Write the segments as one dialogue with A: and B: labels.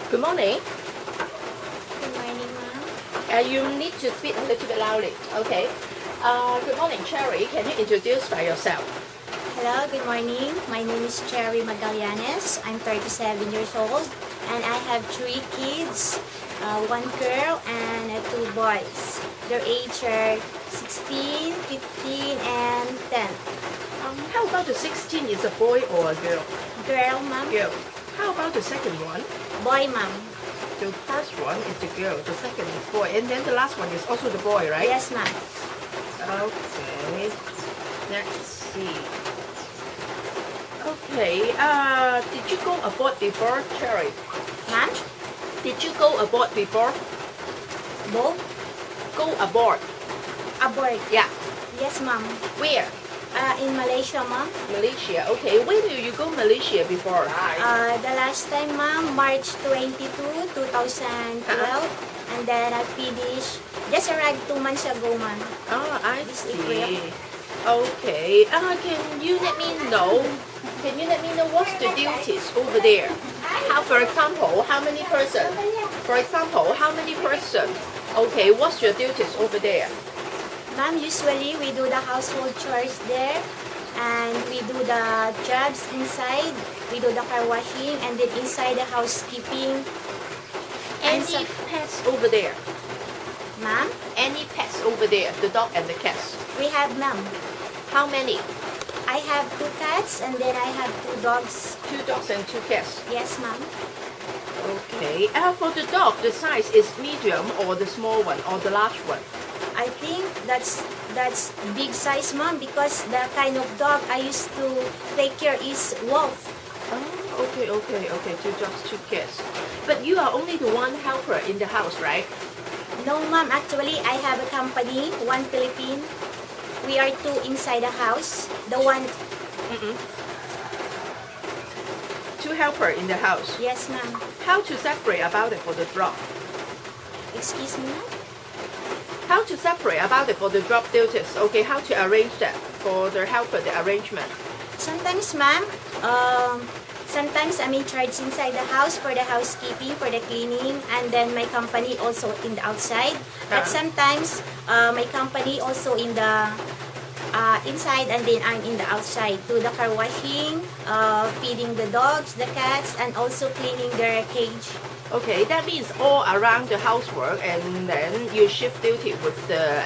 A: Good morning.
B: Good morning, ma'am.
A: You need to speak a little bit loudly. Okay. Good morning, Cherry. Can you introduce by yourself?
B: Hello, good morning. My name is Cherry Magallanes. I'm 37 years old and I have 3 kids, one girl and 2 boys. Their age are 16, 15, and 10.
A: How about the 16 is a boy or a girl?
B: Girl, ma'am.
A: Girl. How about the second one?
B: Boy, ma'am.
A: The first one is the girl, the second is boy, and then the last one is also the boy, right?
B: Yes, ma'am.
A: Okay. Let's see. Okay. Did you go abroad before, Cherry?
B: Ma'am?
A: Did you go abroad before?
B: Bo?
A: Go aboard.
B: Abort.
A: Yeah.
B: Yes, ma'am.
A: Where?
B: In Malaysia, ma'am.
A: Malaysia. Okay. When did you go Malaysia before?
B: The last time, ma'am, March 22, 2012. And then I finished, just arrived 2 months ago, ma'am.
A: Oh, I
B: This
A: see.
B: April.
A: Okay. Can you let me know? Can you let me know what's the duties over there? For example, how many person? For example, how many person? Okay, what's your duties over there?
B: Ma'am, usually we do the household chores there. And we do the jobs inside. We do the car washing. And then inside the housekeeping. And
A: Any pets over there?
B: Ma'am,
A: Any pets over there? The dog and the cats.
B: we have, ma'am.
A: How many?
B: I have 2 cats and then I have 2 dogs.
A: 2 dogs and 2 cats.
B: Yes, ma'am.
A: Okay. For the dog, the size is medium or the small one or the large one?
B: I think that's big size, ma'am, because the kind of dog I used to take care is wolf.
A: Oh, okay. 2 dogs, 2 cats. But you are only the one helper in the house, right?
B: No, ma'am. Actually, I have a company, one Philippine. We are 2 inside the house. The one,
A: 2 helper in the house.
B: yes, ma'am.
A: How to separate about it for the drop?
B: Excuse me, ma'am.
A: How to separate about it for the drop duties? Okay, how to arrange that for the helper, the arrangement?
B: Sometimes, ma'am, sometimes I'm in charge inside the house for the housekeeping, for the cleaning, and then my company also in the outside. But sometimes, my company also in the inside, and then I'm in the outside. Do the car washing, feeding the dogs, the cats, and also cleaning their cage.
A: Okay, that means all around the housework, and then you shift duty with the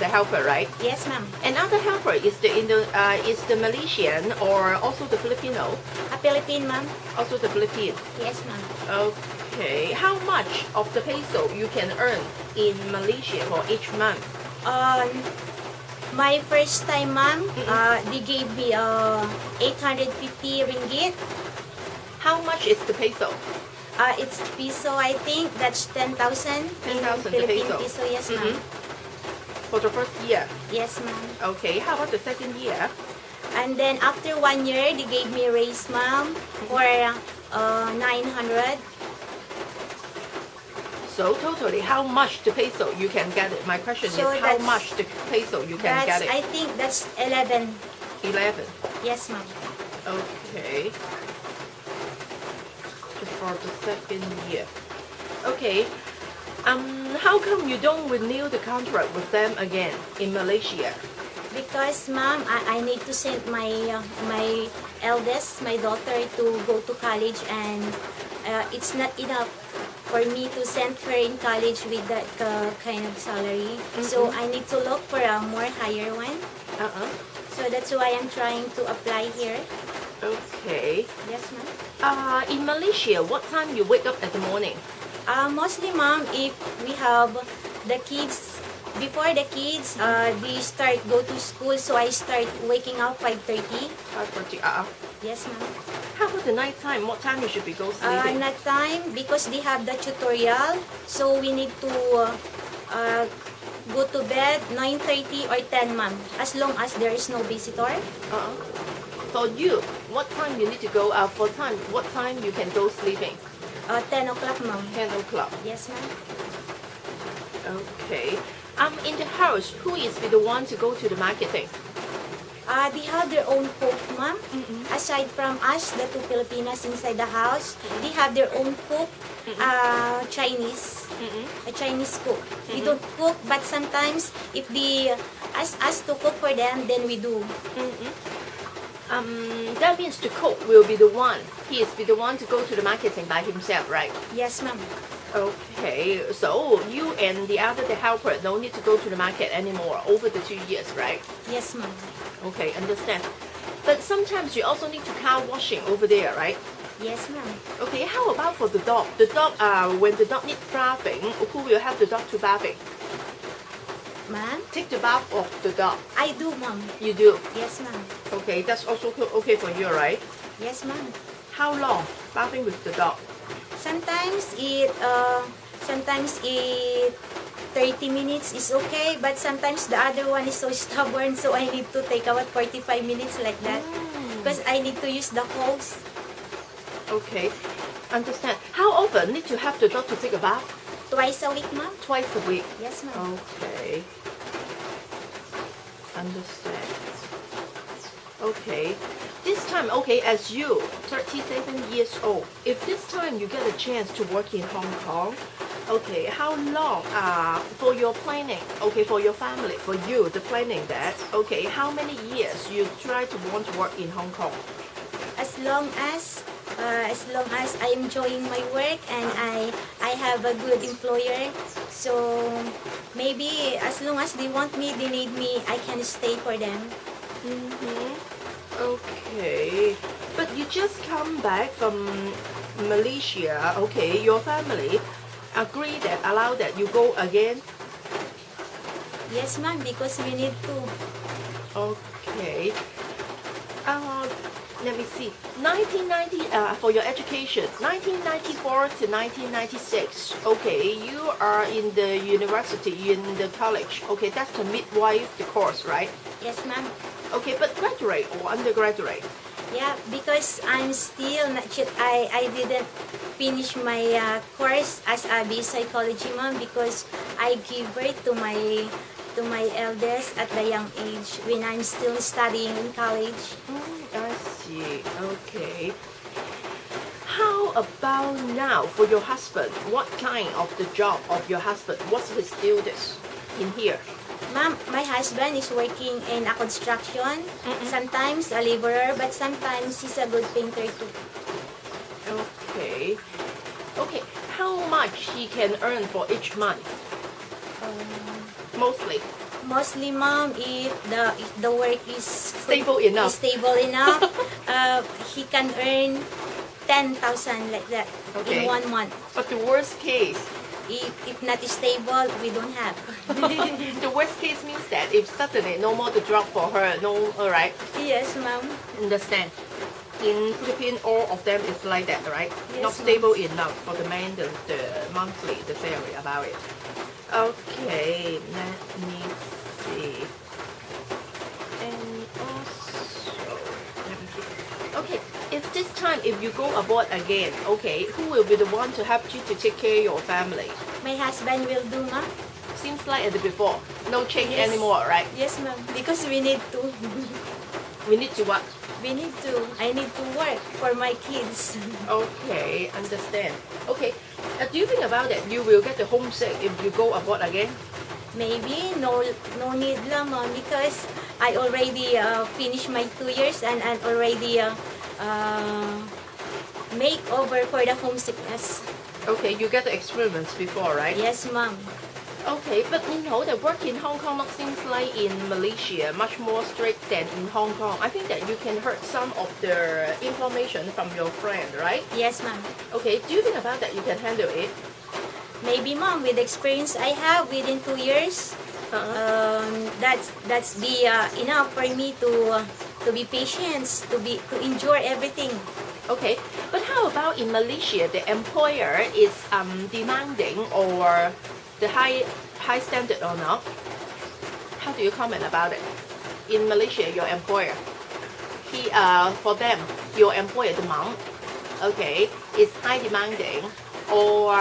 A: helper, right?
B: Yes, ma'am.
A: Another helper is the Malaysian or also the Filipino?
B: A Philippine, ma'am.
A: Also the Philippine.
B: Yes, ma'am.
A: Okay, how much of the peso you can earn in Malaysia for each month?
B: My first time, ma'am, they gave me 850 ringgit.
A: How much is the peso?
B: It's peso, I think. That's 10,000.
A: 10,000
B: Philippine
A: peso.
B: peso, yes, ma'am.
A: For the first year?
B: Yes, ma'am.
A: Okay, how about the second year?
B: And then after 1 year, they gave me a raise, ma'am, for 900.
A: So totally, how much the peso you can get it? My question
B: So
A: is how
B: that's-
A: much the peso you can get it?
B: I think that's 11.
A: 11.
B: Yes, ma'am.
A: Okay. Just for the second year. Okay. How come you don't renew the contract with them again in Malaysia?
B: Because, ma'am, I need to send my my eldest, my daughter, to go to college, and it's not enough for me to send her in college with that kind of salary. So I need to look for a more higher one. So that's why I'm trying to apply here.
A: Okay.
B: Yes, ma'am.
A: In Malaysia, what time you wake up at the morning?
B: Mostly, ma'am, if we have the kids, before the kids, they go to school, so I start waking up 5:30.
A: 5:30.
B: Yes, ma'am.
A: How about the night time? What time you should be go sleeping?
B: Night time, because they have the tutorial, so we need to go to bed 9:30 or 10, ma'am, as long as there is no visitor.
A: For you, what time you need to go out for time? What time you can go sleeping?
B: 10 o'clock, ma'am.
A: 10 o'clock.
B: Yes, ma'am.
A: Okay. In the house, who is the one to go to the marketing?
B: They have their own cook, ma'am. Aside from us, the two Filipinas inside the house, they have their own cook, Chinese, a Chinese cook. We don't cook, but sometimes if they ask us to cook for them, then we do.
A: That means the cook will be the one. He is be the one to go to the marketing by himself, right?
B: Yes, ma'am.
A: Okay, so you and the helper don't need to go to the market anymore over the 2 years, right?
B: Yes, ma'am.
A: Okay, understand. But sometimes you also need to car washing over there, right?
B: Yes, ma'am.
A: Okay, how about for the dog? The dog, when the dog needs bathing, who will help the dog to bathing?
B: Ma'am,
A: Take the bath of the dog.
B: I do, ma'am.
A: You do.
B: Yes, ma'am.
A: Okay, that's also okay for you, right?
B: Yes, ma'am.
A: How long bathing with the dog?
B: Sometimes it 30 minutes is okay, but sometimes the other one is so stubborn, so I need to take about 45 minutes like that because I need to use the hose.
A: Okay, understand. How often need to have the dog to take a bath?
B: Twice a week, ma'am.
A: Twice a week.
B: Yes, ma'am.
A: Okay. Understand. Okay. This time, okay, as you, 37 years old, if this time you get a chance to work in Hong Kong, okay, how long for your planning, okay, for your family, for you, the planning that, okay, how many years you try to want to work in Hong Kong?
B: As long as I enjoying my work and I have a good employer, so maybe as long as they want me, they need me, I can stay for them.
A: Okay, but you just come back from Malaysia, okay, your family allow that you go again?
B: Yes, ma'am, because we need to.
A: Okay. Let me see. 1990 for your education, 1994 to 1996. Okay, you are in the university, in the college. Okay, that's the midwife, the course, right?
B: Yes, ma'am.
A: Okay, but graduate or undergraduate?
B: Yeah, because I'm still not yet, I didn't finish my course as a BA psychology, ma'am, because I give birth to my eldest at the young age when I'm still studying in college.
A: I see. Okay. How about now for your husband? What kind of the job of your husband? What's his duties in here?
B: Ma'am, my husband is working in a construction, sometimes a laborer, but sometimes he's a good painter too.
A: Okay. Okay. How much he can earn for each month? Mostly.
B: Mostly, ma'am, if the work is
A: Stable enough.
B: He can earn 10,000 like that
A: Okay.
B: in 1 month.
A: But the worst case,
B: If not stable, we don't have.
A: the worst case means that if suddenly no more the job for her, no, alright,
B: Yes, ma'am.
A: understand. In Philippines, all of them is like that, right?
B: Yes,
A: Not
B: ma'am.
A: stable enough for the man, the monthly, the salary about it. Okay, let me see. And also, let me see. Okay, if this time, if you go abroad again, okay, who will be the one to help you to take care of your family?
B: My husband will do, ma'am.
A: Seems like at the before, no change
B: Yes.
A: anymore, right?
B: Yes, ma'am. Because we need to.
A: We need to what?
B: I need to work for my kids.
A: Okay, understand. Okay, do you think about that? You will get the homesick if you go abroad again?
B: Maybe no need lang, ma'am, because I already finished my 2 years and I already make over for the homesickness.
A: Okay, you get the experience before, right?
B: Yes, ma'am.
A: Okay, but you know that work in Hong Kong seems like in Malaysia much more strict than in Hong Kong. I think that you can heard some of the information from your friend, right?
B: Yes, ma'am.
A: Okay, do you think about that you can handle it?
B: Maybe, ma'am, with the experience I have within 2 years, that's be enough for me to be patient, to endure everything.
A: Okay, but how about in Malaysia, the employer is demanding or the high standard or not? How do you comment about it? In Malaysia, your employer, for them, your employer demand, okay, is high demanding or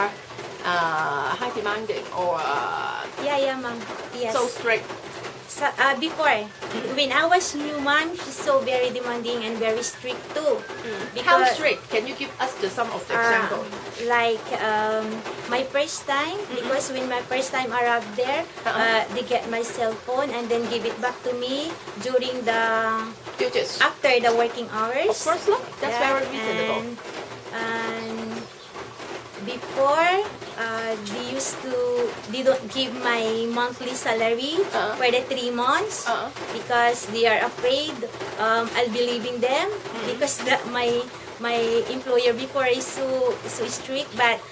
B: Yeah, ma'am. Yes.
A: so strict.
B: Before, when I was new mom, she's so very demanding and very strict too.
A: How strict? Can you give us some of the example?
B: Like my first time, because when my first time arrived there, they get my cell phone and then give it back to me during the
A: Duties.
B: after the working hours.
A: Of course, look, that's
B: Yeah,
A: very reasonable.
B: And before, they don't give my monthly salary for the 3 months because they are afraid I'll be leaving them because my employer before is so strict, but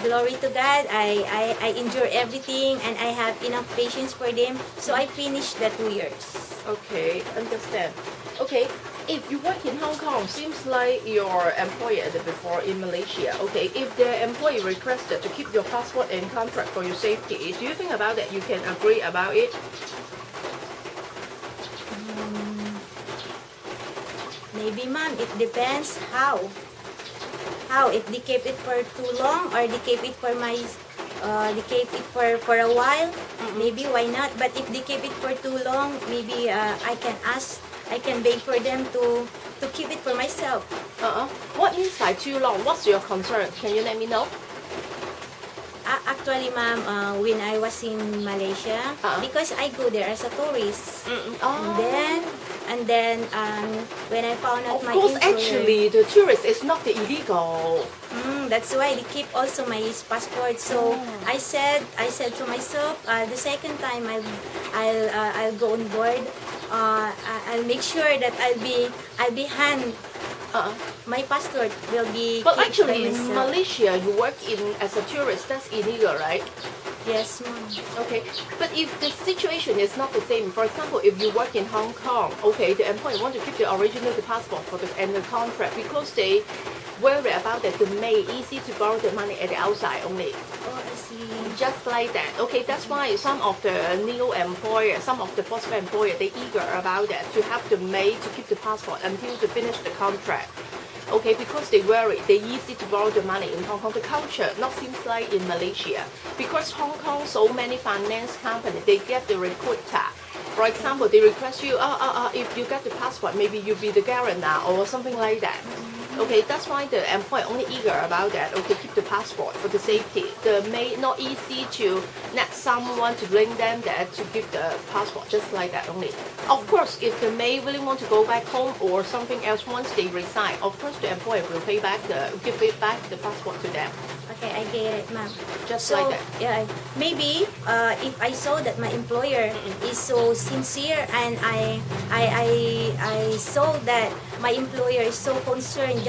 B: glory to God, I endure everything and I have enough patience for them, so I finished the 2 years.
A: Okay, understand. Okay, if you work in Hong Kong, seems like your employer before in Malaysia. Okay, if the employee requested to keep your passport and contract for your safety, do you think about that? You can agree about it?
B: Maybe, ma'am, it depends how if they keep it for too long or they keep it for they keep it for a while, maybe why not, but if they keep it for too long, maybe I can beg for them to keep it for myself.
A: What means by too long? What's your concern? Can you let me know?
B: Actually, ma'am, when I was in Malaysia, because I go there as a tourist, and then when I found out
A: Of
B: my
A: course,
B: employer,
A: actually, the tourist is not the illegal.
B: that's why they keep also my passport. So I said to myself, the second time I'll go on board, I'll make sure that I'll be hand. My passport will be.
A: But
B: kept by
A: actually, in
B: myself.
A: Malaysia, you work in as a tourist. That's illegal, right?
B: Yes, ma'am.
A: Okay. But if the situation is not the same, for example, if you work in Hong Kong, okay, the employer want to keep the original passport and the contract because they worry about that the maid easy to borrow the money at the outside only.
B: Oh, I see.
A: Just like that. Okay, that's why some of the new employer, some of the possible employer, they eager about that to have the maid to keep the passport until to finish the contract. Okay, because they worry, they easy to borrow the money in Hong Kong. The culture not seems like in Malaysia. Because Hong Kong, so many finance company, they get the recruiter. For example, they request you, if you get the passport, maybe you be the guarantor or something like that. Okay, that's why the employer only eager about that. Okay, keep the passport for the safety. The maid not easy to net someone to bring them there to give the passport, just like that only. Of course, if the maid really want to go back home or something else once they resign, of course the employer will give it back the passport to them.
B: Okay, I get it, ma'am.
A: Just
B: So,
A: like that.
B: yeah, maybe if I saw that my employer is so sincere and I saw that my employer is so concerned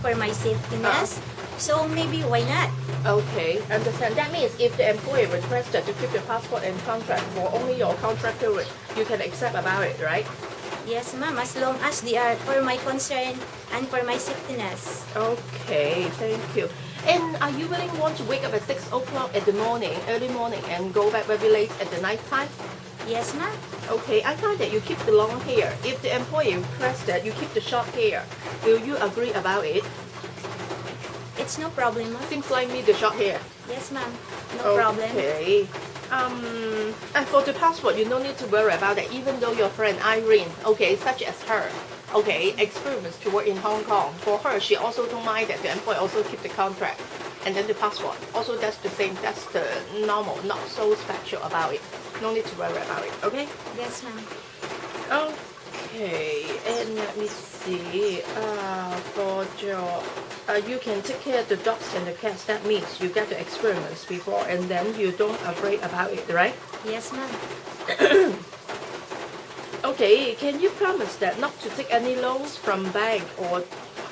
B: for my safetyness, so maybe why not?
A: Okay, understand. That means if the employer requested to keep your passport and contract for only your contract period, you can accept about it, right?
B: Yes, ma'am, as long as they are for my concern and for my safetyness.
A: Okay, thank you. And are you willing want to wake up at 6 o'clock at the morning, early morning, and go back very late at the night time?
B: Yes, ma'am.
A: Okay, I find that you keep the long hair. If the employer requests that you keep the short hair, will you agree about it?
B: It's no problem, ma'am.
A: Seems like me, the short hair.
B: Yes, ma'am. No problem.
A: Okay. And for the passport, you don't need to worry about that. Even though your friend Irene, okay, such as her, okay, experienced to work in Hong Kong. For her, she also don't mind that the employer also keep the contract, and then the passport. Also, that's the same. That's the normal, not so special about it. No need to worry about it. Okay.
B: Yes, ma'am.
A: Okay, and let me see. For your, you can take care of the dogs and the cats. That means you get the experience before, and then you don't afraid about it, right?
B: Yes, ma'am.
A: Okay, can you promise that not to take any loans from bank or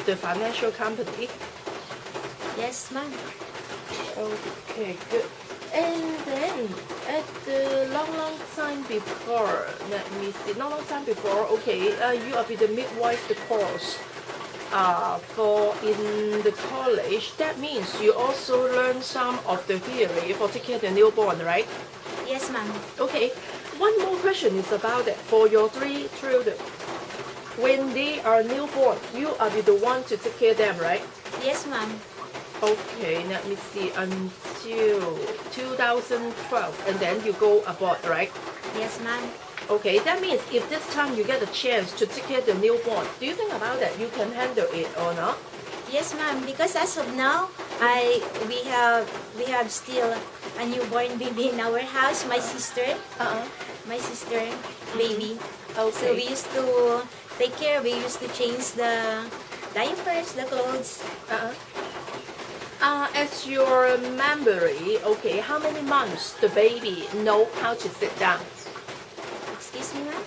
A: the financial company?
B: Yes, ma'am.
A: Okay, good. And then at the long time before, let me see, long time before, okay, you are with the midwife the course. For in the college, that means you also learn some of the theory for taking care of the newborn, right?
B: Yes, ma'am.
A: Okay, one more question is about that. For your 3 children, when they are newborn, you are the one to take care of them, right?
B: Yes, ma'am.
A: Okay, let me see, until 2012, and then you go abroad, right?
B: Yes, ma'am.
A: Okay, that means if this time you get a chance to take care of the newborn, do you think about that you can handle it or not?
B: Yes, ma'am. Because as of now, we have still a newborn baby in our house. My sister, baby. So
A: Okay.
B: we used to take care. We used to change the diapers, the clothes.
A: As your memory, okay, how many months the baby know how to sit down?
B: Excuse me, ma'am.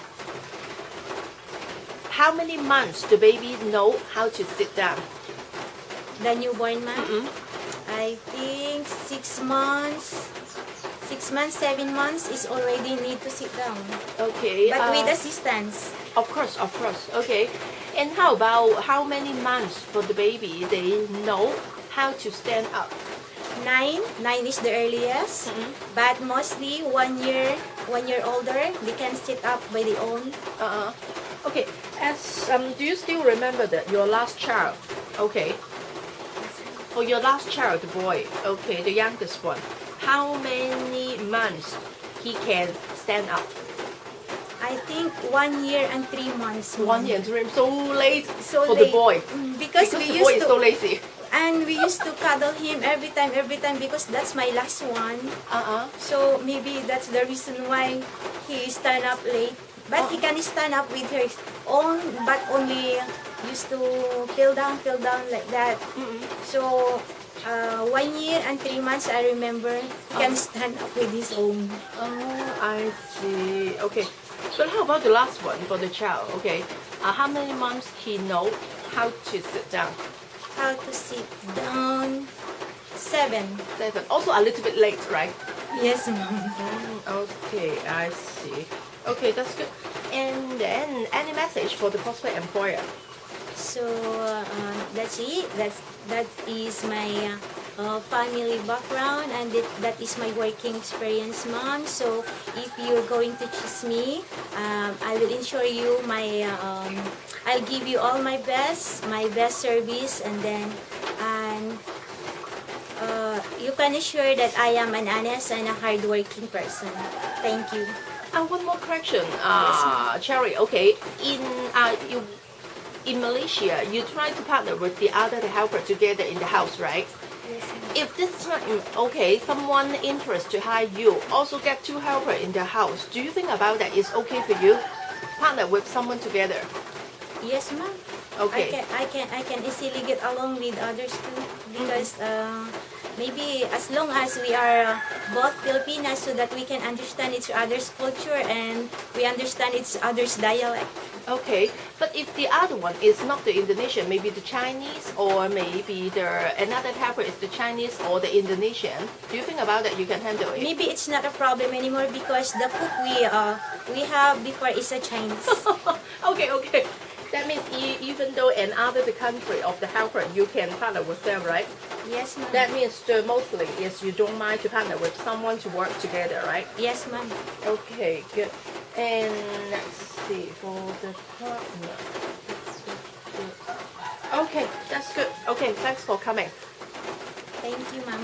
A: How many months the baby know how to sit down?
B: The newborn, ma'am.
A: Mm-mm.
B: I think 6 months. 6 months, 7 months is already need to sit down.
A: Okay.
B: But with assistance.
A: Of course. Okay. And how about how many months for the baby they know how to stand up?
B: 9 is the earliest.
A: Mm-mm.
B: But mostly 1 year older, they can sit up by their own.
A: Okay. As do you still remember that your last child? Okay. For your last child, the boy, okay, the youngest one, how many months he can stand up?
B: I think 1 year and 3 months.
A: 1 year and 3 months. So late
B: So
A: for the
B: late.
A: boy.
B: Because
A: the
B: we
A: boy
B: used
A: is
B: to,
A: so lazy.
B: and we used to cuddle him every time because that's my last one. So maybe that's the reason why he stand up late. But he can stand up with her own, but only used to feel down like that. So 1 year and 3 months, I remember he can stand up with his own.
A: Oh, I see. Okay. But how about the last one for the child? Okay. How many months he know how to sit down?
B: How to sit down? 7.
A: 7. Also a little bit late, right?
B: Yes, ma'am.
A: Okay, I see. Okay, that's good. And then any message for the prospect employer?
B: So that's it. That is my family background, and that is my working experience, mom. So if you're going to choose me, I will ensure you I'll give you all my best service, and then you can assure that I am an honest and a hardworking person. Thank you.
A: One more question,
B: Yes,
A: Cherry. Okay, in Malaysia, you try to partner with the other helper together in the house, right?
B: Yes, ma'am.
A: If this time, okay, someone interested to hire you, also get 2 helper in the house, do you think about that? Is okay for you? Partner with someone together.
B: Yes, ma'am.
A: Okay.
B: I can easily get along with others too, because maybe as long as we are both Filipinas, so that we can understand each other's culture and we understand each other's dialect.
A: Okay, but if the other one is not the Indonesian, maybe the Chinese, or maybe another helper is the Chinese or the Indonesian, do you think about that you can handle it?
B: Maybe it's not a problem anymore because the cook we have before is a Chinese.
A: Okay. That means even though another the country of the helper, you can partner with them, right?
B: Yes, ma'am.
A: That means mostly is you don't mind to partner with someone to work together, right?
B: Yes, ma'am.
A: Okay, good. And let's see for the partner. Okay, that's good. Okay, thanks for coming.
B: Thank you, ma'am.